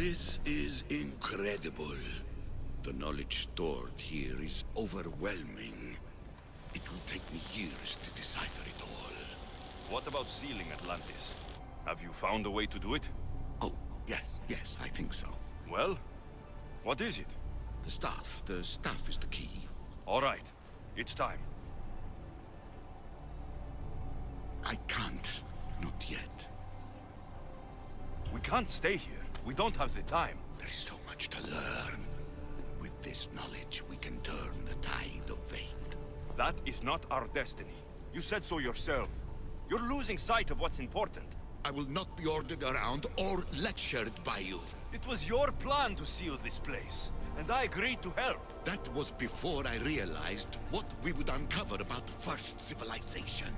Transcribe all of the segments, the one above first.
This is incredible. The knowledge stored here is overwhelming. It will take me years to decipher it all. What about sealing Atlantis? Have you found a way to do it? Oh, yes, I think so. Well, what is it? The staff is the key. All right, it's time. I can't, not yet. We can't stay here. We don't have the time. There's so much to learn. With this knowledge, we can turn the tide of fate. That is not our destiny. You said so yourself. You're losing sight of what's important. I will not be ordered around or lectured by you. It was your plan to seal this place, and I agreed to help. That was before I realized what we would uncover about the first civilization.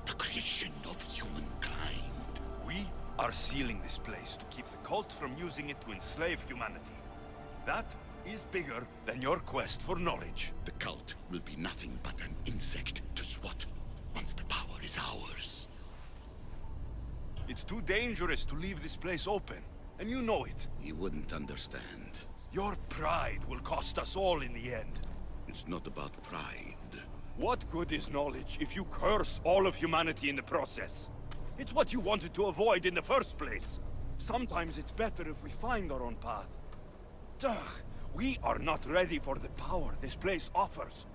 The creation of humankind. We are sealing this place to keep the cult from using it to enslave humanity. That is bigger than your quest for knowledge. The cult will be nothing but an insect to swat once the power is ours. It's too dangerous to leave this place open, and you know it. You wouldn't understand. Your pride will cost us all in the end. It's not about pride. What good is knowledge if you curse all of humanity in the process? It's what you wanted to avoid in the first place. Sometimes it's better if we find our own path. Ugh, we are not ready for the power this place offers.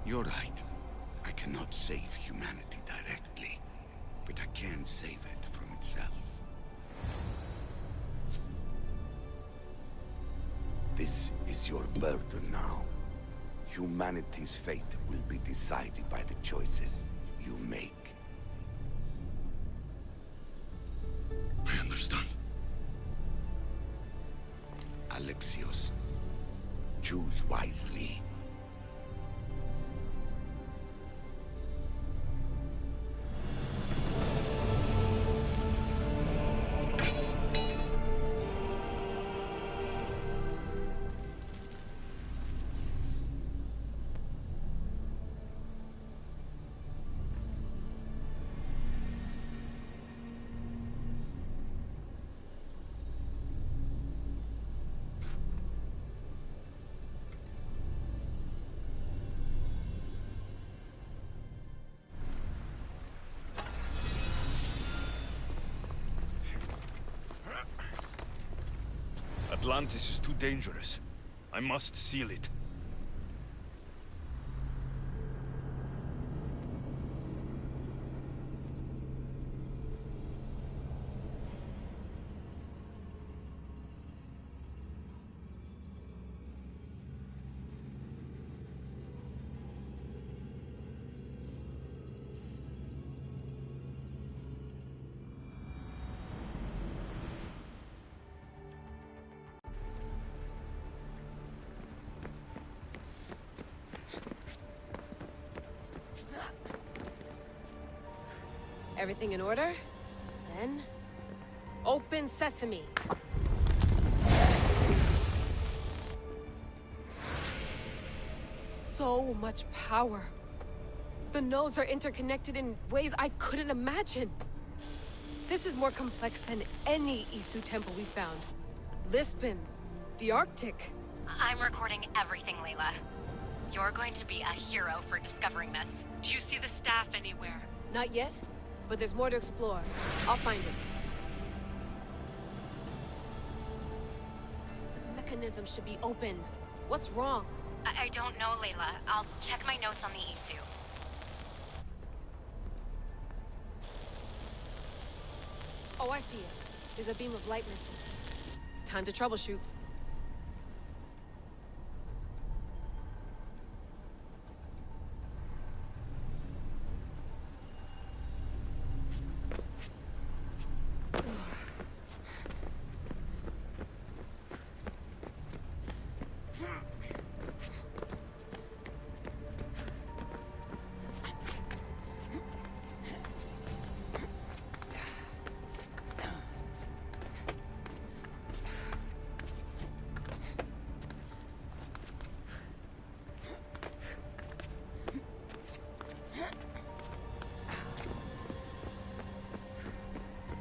You're right. I cannot save humanity directly, but I can save it from itself. This is your burden now. Humanity's fate will be decided by the choices you make. I understand. Alexios, choose wisely. Atlantis is too dangerous. I must seal it. Everything in order? Then... open sesame! So much power. The nodes are interconnected in ways I couldn't imagine. This is more complex than any Isu temple we found. Lisbon, the Arctic. I'm recording everything, Layla. You're going to be a hero for discovering this. Do you see the staff anywhere? Not yet, but there's more to explore. I'll find it. The mechanism should be open. What's wrong? I don't know, Layla. I'll check my notes on the Isu. Oh, I see it. There's a beam of light missing. Time to troubleshoot.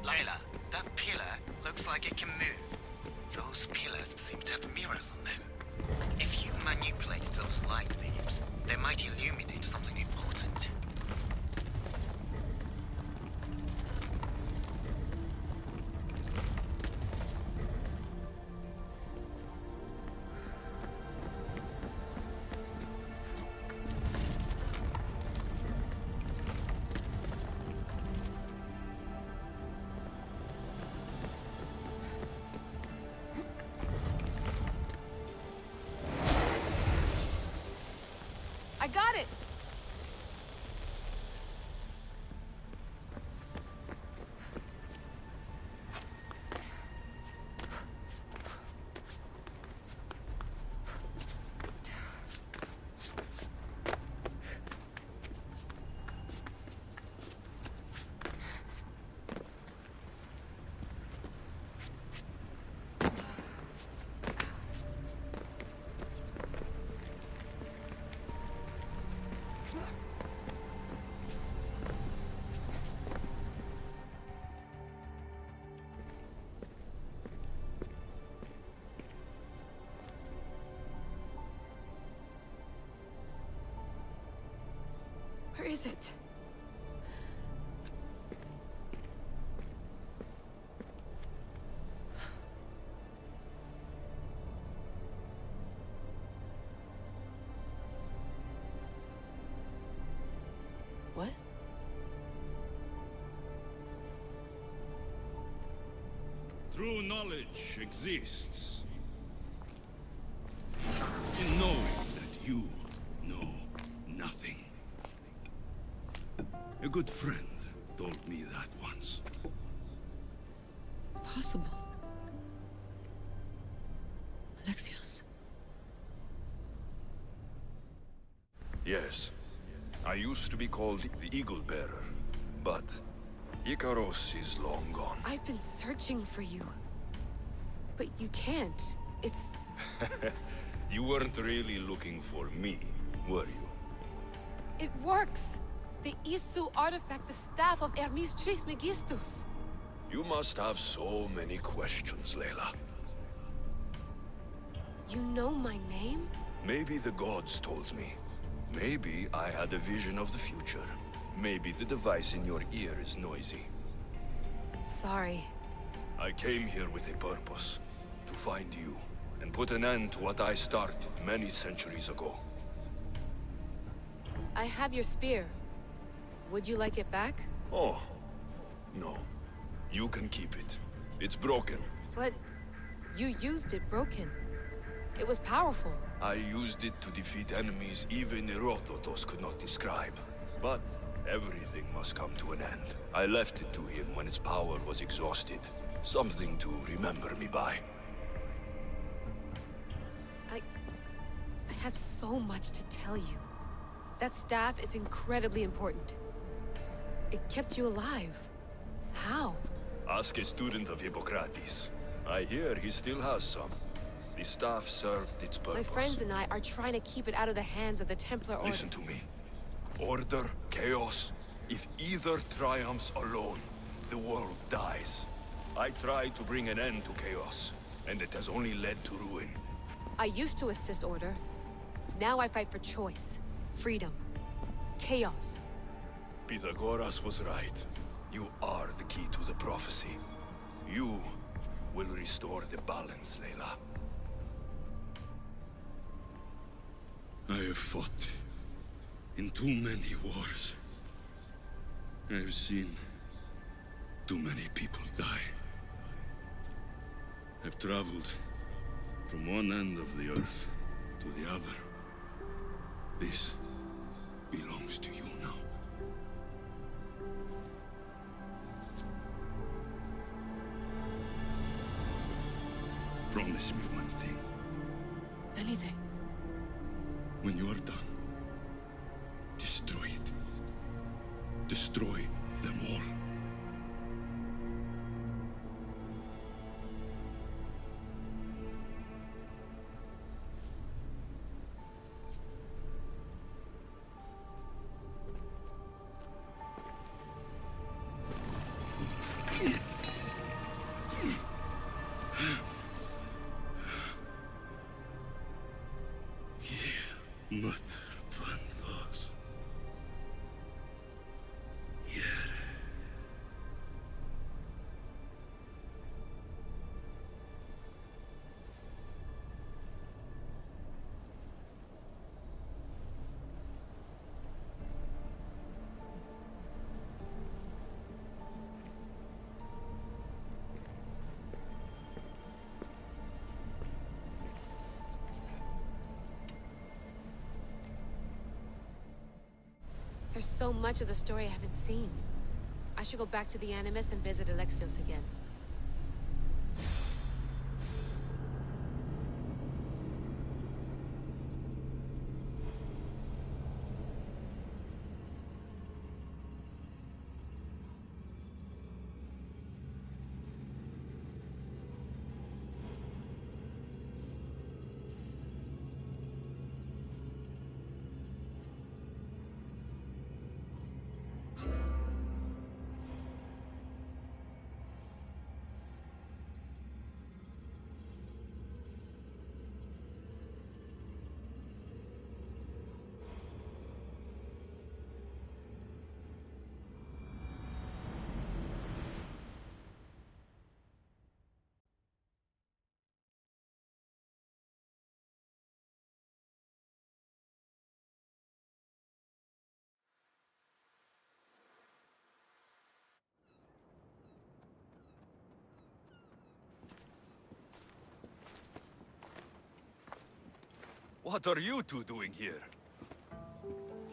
Layla, like it can move. Those pillars seem to have mirrors on them. If you manipulate those light beams, they might illuminate something important. I got it! Where is it? What? True knowledge exists in knowing that you know nothing. A good friend told me that once. Possible. Alexios. Yes. I used to be called the Eagle Bearer, but Icaros is long gone. I've been searching for you. But you can't. It's... You weren't really looking for me, were you? It works! The Isu artifact, the staff of Hermes Trismegistus. You must have so many questions, Layla. You know my name? Maybe the gods told me. Maybe I had a vision of the future. Maybe the device in your ear is noisy. Sorry. I came here with a purpose. To find you, and put an end to what I started many centuries ago. I have your spear. Would you like it back? Oh, no. You can keep it. It's broken. But you used it broken. It was powerful. I used it to defeat enemies even Herodotus could not describe. But everything must come to an end. I left it to him when its power was exhausted. Something to remember me by. I have so much to tell you. That staff is incredibly important. It kept you alive. How? Ask a student of Hippocrates. I hear he still has some. The staff served its purpose. My friends and I are trying to keep it out of the hands of the Templar Order. Listen to me. Order, chaos. If either triumphs alone, the world dies. I tried to bring an end to chaos, and it has only led to ruin. I used to assist Order. Now I fight for choice, freedom, chaos. Pythagoras was right. You are the key to the prophecy. You will restore the balance, Layla. I have fought in too many wars. I have seen too many people die. I've traveled from one end of the earth to the other. This belongs to you now. Promise me one thing. Anything. When you are done, destroy it. Destroy them all. There's so much of the story I haven't seen. I should go back to the Animus and visit Alexios again. What are you two doing here?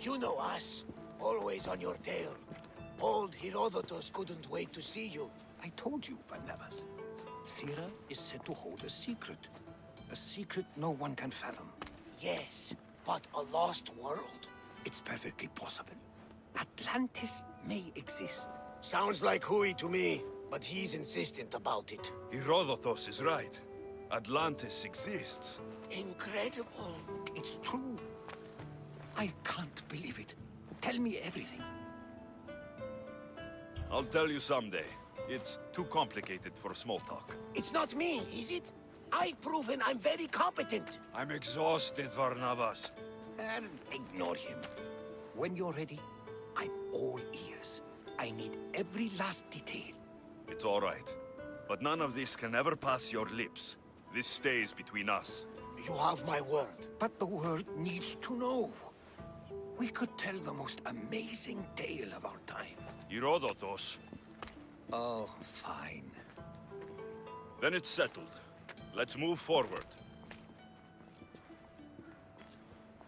You know us. Always on your tail. Old Herodotus couldn't wait to see you. I told you, Varnavas. Sira is said to hold a secret. A secret no one can fathom. Yes, but a lost world? It's perfectly possible. Atlantis may exist. Sounds like Hui to me, but he's insistent about it. Herodotus is right. Atlantis exists. Incredible. It's true. I can't believe it. Tell me everything. I'll tell you someday. It's too complicated for small talk. It's not me, is it? I've proven I'm very competent. I'm exhausted, Varnavas. And ignore him. When you're ready, I'm all ears. I need every last detail. It's all right. But none of this can ever pass your lips. This stays between us. You have my word. But the world needs to know. We could tell the most amazing tale of our time. Herodotus. Oh, fine. Then it's settled. Let's move forward.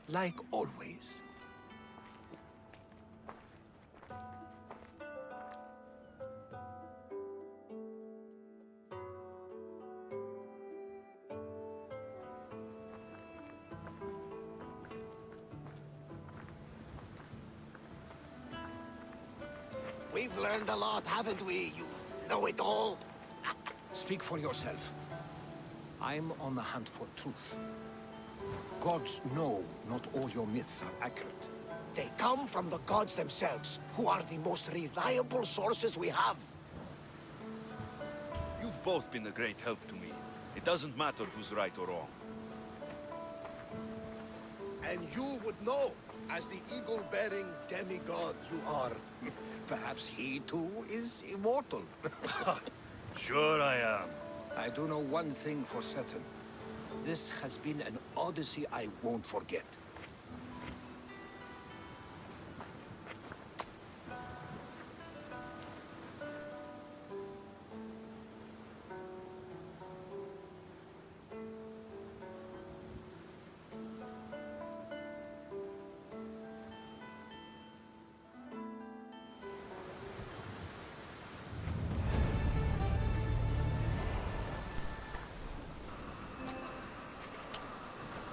Like always. We've learned a lot, haven't we, you know-it-all? Speak for yourself. I'm on the hunt for truth. Gods know not all your myths are accurate. They come from the gods themselves, who are the most reliable sources we have. You've both been a great help to me. It doesn't matter who's right or wrong. And you would know, as the eagle-bearing demigod you are. Perhaps he too is immortal. Sure I am. I do know one thing for certain. This has been an odyssey I won't forget.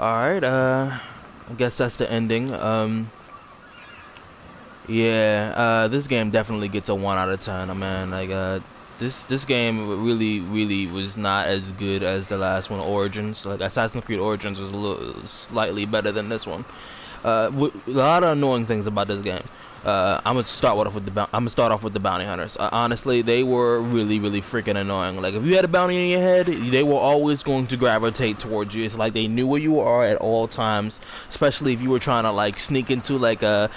Alright, I guess that's the ending. Yeah, this game definitely gets a 1 out of 10, man. Like, this game really was not as good as the last one, Origins. Like, Assassin's Creed Origins was a little slightly better than this one. A lot of annoying things about this game. I'm gonna start off with the bounty hunters. Honestly, they were really freaking annoying. Like, if you had a bounty in your head, they were always going to gravitate towards you. It's like they knew where you are at all times, especially if you were trying to like sneak into like a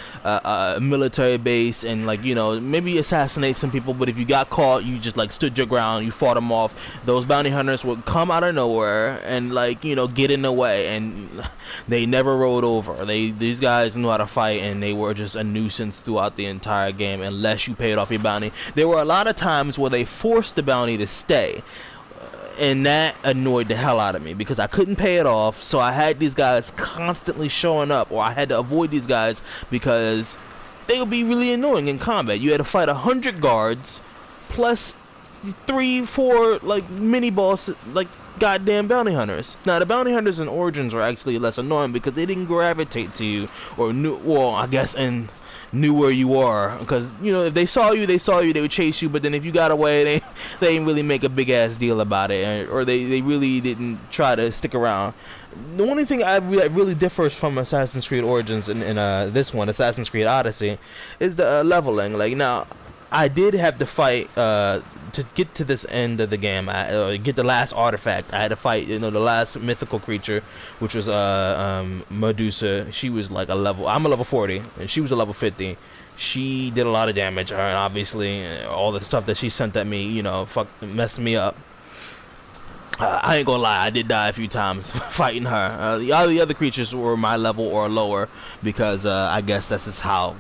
military base and, like, you know, maybe assassinate some people. But if you got caught, you just like stood your ground, you fought them off. Those bounty hunters would come out of nowhere and, like, you know, get in the way, and they never rolled over. These guys knew how to fight, and they were just a nuisance throughout the entire game unless you paid off your bounty. There were a lot of times where they forced the bounty to stay, and that annoyed the hell out of me because I couldn't pay it off, so I had these guys constantly showing up, or I had to avoid these guys because they would be really annoying in combat. You had to fight 100 guards plus 3-4 like mini boss like goddamn bounty hunters. Now the bounty hunters in Origins are actually less annoying because they didn't gravitate to you or knew where you are, because you know if they saw you they would chase you, but then if you got away they didn't really make a big ass deal about it, or they really didn't try to stick around. The only thing that really differs from Assassin's Creed Origins and this one, Assassin's Creed Odyssey, is the leveling. Like now I did have to fight to get to this end of the game. Get the last artifact. I had to fight, the last mythical creature, which was Medusa. She was like I'm a level 40, and she was a level 50. She did a lot of damage, and obviously all the stuff that she sent at me, messed me up. I ain't gonna lie, I did die a few times fighting her. All the other creatures were my level or lower, because I guess that's just how,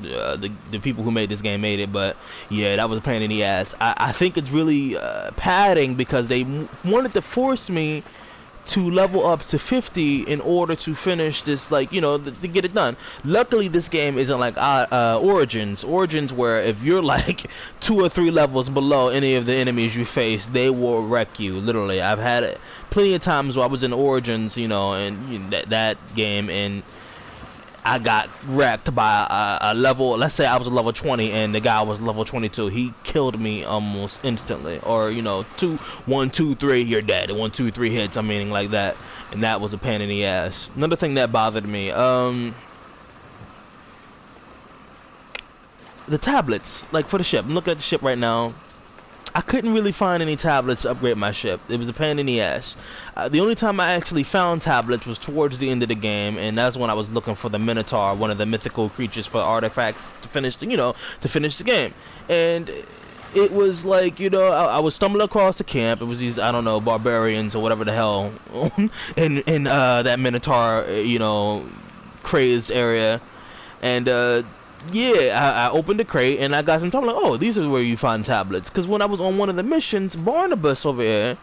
the people who made this game made it. But yeah, that was a pain in the ass. I think it's really padding, because they wanted to force me to level up to 50 in order to finish this, to get it done. Luckily this game isn't like Origins, where if you're like 2 or 3 levels below any of the enemies you face, they will wreck you, literally. I've had it plenty of times where I was in Origins, and that game, and I got wrecked by a level. Let's say I was a level 20 and the guy was level 22. He killed me almost instantly. Or 1, 2, 3, you're dead. 1, 2, 3 hits. I mean, like that. And that was a pain in the ass. Another thing that bothered me, the tablets, like for the ship. I'm looking at the ship right now. I couldn't really find any tablets to upgrade my ship. It was a pain in the ass. The only time I actually found tablets was towards the end of the game, and that's when I was looking for the Minotaur, one of the mythical creatures for artifacts to finish the game. And it was like, I was stumbling across the camp. It was these, I don't know, barbarians or whatever the hell in that Minotaur, crazed area. And yeah, I opened the crate and I got some time, like, oh, these are where you find tablets. Because when I was on one of the missions, Barnabas over here,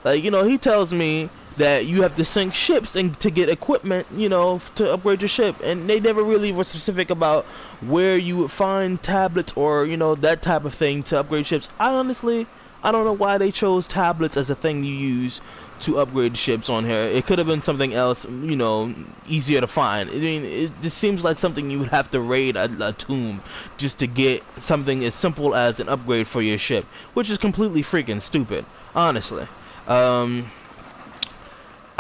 he tells me that you have to sink ships and to get equipment, to upgrade your ship. And they never really were specific about where you would find tablets or, that type of thing to upgrade ships. I don't know why they chose tablets as a thing you use to upgrade ships on here. It could have been something else, easier to find. I mean, it just seems like something you would have to raid a tomb just to get something as simple as an upgrade for your ship, which is completely freaking stupid, honestly. I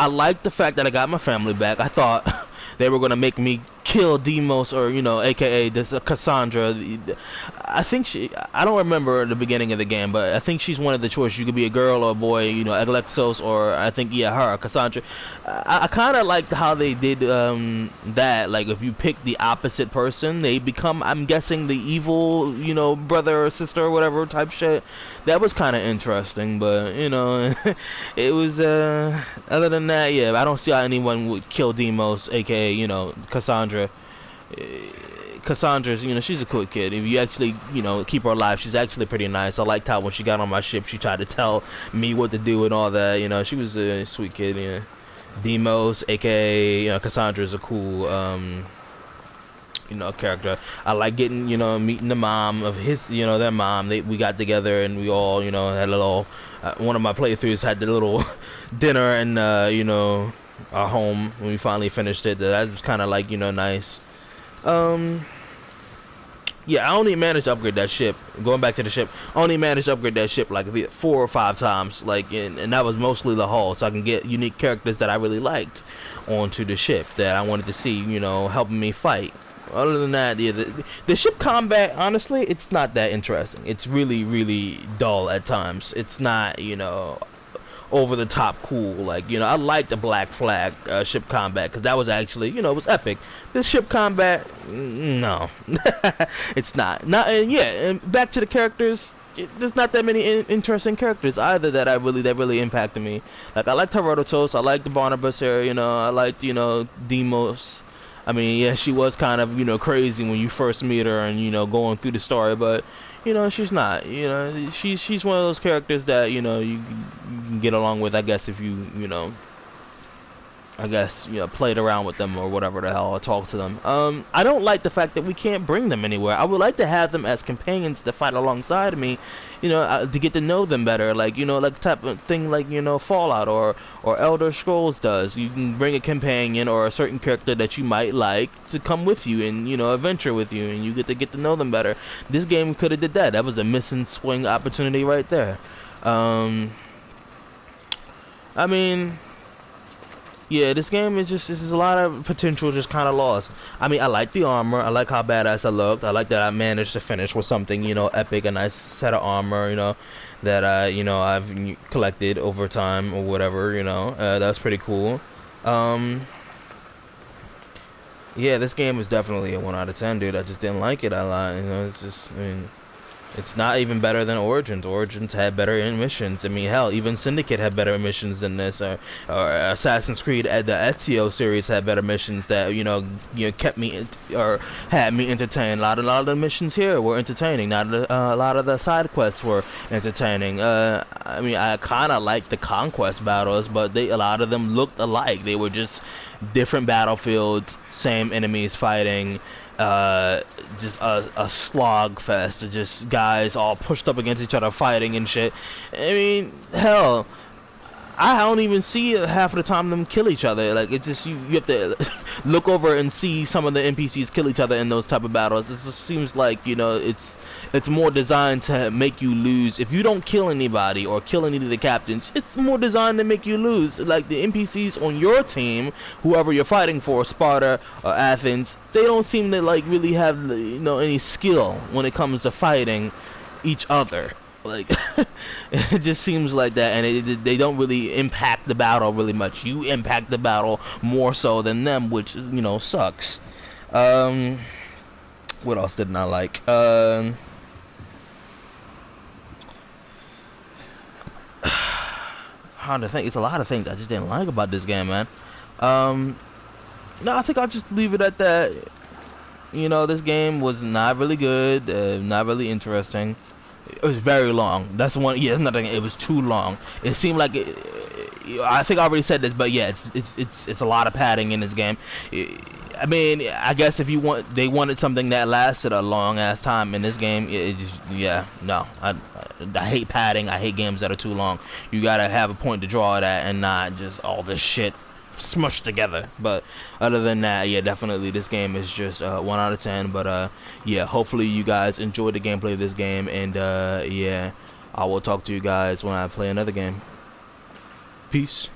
like the fact that I got my family back. I thought they were gonna make me kill Deimos, or aka this Cassandra. I think I don't remember the beginning of the game, but I think she's one of the choices. You could be a girl or a boy, Alexos, or I think her, Cassandra. I kind of liked how they did that. Like if you pick the opposite person, they become, I'm guessing, the evil, brother or sister or whatever type shit. That was kind of interesting, but it was. Other than that, yeah, I don't see how anyone would kill Deimos, aka Cassandra. Cassandra's, she's a cool kid. If you actually, keep her alive, she's actually pretty nice. I liked how when she got on my ship, she tried to tell me what to do and all that. She was a sweet kid. Yeah. Deimos, aka Cassandra, is a cool, character. I like getting, meeting the mom of his, their mom. We got together and we all, had a little. One of my playthroughs had the little dinner and our home when we finally finished it. That was kind of like nice. Yeah, I only managed to upgrade that ship. Going back to the ship, I only managed to upgrade that ship like 4 or 5 times. And that was mostly the hull, so I can get unique characters that I really liked onto the ship that I wanted to see, helping me fight. Other than that, yeah, the ship combat, honestly, it's not that interesting. It's really, really dull at times. It's not, over the top cool. I like the Black Flag ship combat, because that was actually, it was epic. This ship combat, no. It's not. And back to the characters, there's not that many interesting characters either that really impacted me. I liked Herodotus, I liked the Barnabas here, I liked, Deimos. I mean, yeah, she was kind of, crazy when you first meet her and, going through the story, but she's not. She's one of those characters that you can get along with, I guess, if you I guess, you know, played around with them or whatever the hell, or talked to them. I don't like the fact that we can't bring them anywhere. I would like to have them as companions to fight alongside me, you know, to get to know them better, like, you know, like type of thing like, you know, Fallout or Elder Scrolls does. You can bring a companion or a certain character that you might like to come with you and, you know, adventure with you, and you get to know them better. This game could have did that. That was a missing swing opportunity right there. I mean, yeah, this game is just, this is a lot of potential just kind of lost. I mean, I like the armor. I like how badass I looked. I like that I managed to finish with something, you know, epic, a nice set of armor, you know, that you know, I've collected over time or whatever, you know. That's pretty cool. Yeah, this game is definitely a 1 out of 10, dude. I just didn't like it a lot, you know. It's just, I mean, it's not even better than Origins. Origins had better missions. I mean, hell, even Syndicate had better missions than this. Or Assassin's Creed, the Ezio series had better missions that, you know, kept me or had me entertained. A lot of the missions here were entertaining. A lot of the side quests were entertaining. I mean, I kind of liked the conquest battles, but a lot of them looked alike. They were just different battlefields, same enemies fighting. Just a slog fest, just guys all pushed up against each other fighting and shit. I mean, hell, I don't even see half of the time them kill each other. Like, it's just, you have to look over and see some of the NPCs kill each other in those type of battles. It just seems like, you know, it's more designed to make you lose. If you don't kill anybody or kill any of the captains, it's more designed to make you lose. Like, the NPCs on your team, whoever you're fighting for, Sparta or Athens, they don't seem to, like, really have, you know, any skill when it comes to fighting each other. Like, it just seems like that, and they don't really impact the battle really much. You impact the battle more so than them, which, you know, sucks. What else didn't I like? Hard to think. It's a lot of things I just didn't like about this game, man. No, I think I'll just leave it at that. You know, this game was not really good, not really interesting. It was very long. That's one. Yeah, nothing. It was too long. It seemed like I think I already said this, but yeah, it's a lot of padding in this game. I mean, I guess if they wanted something that lasted a long ass time in this game, it just, yeah, no. I hate padding. I hate games that are too long. You gotta have a point to draw it at and not just all this shit smushed together. But other than that, yeah, definitely this game is just 1 out of 10. But yeah, hopefully you guys enjoyed the gameplay of this game, and yeah, I will talk to you guys when I play another game. Peace.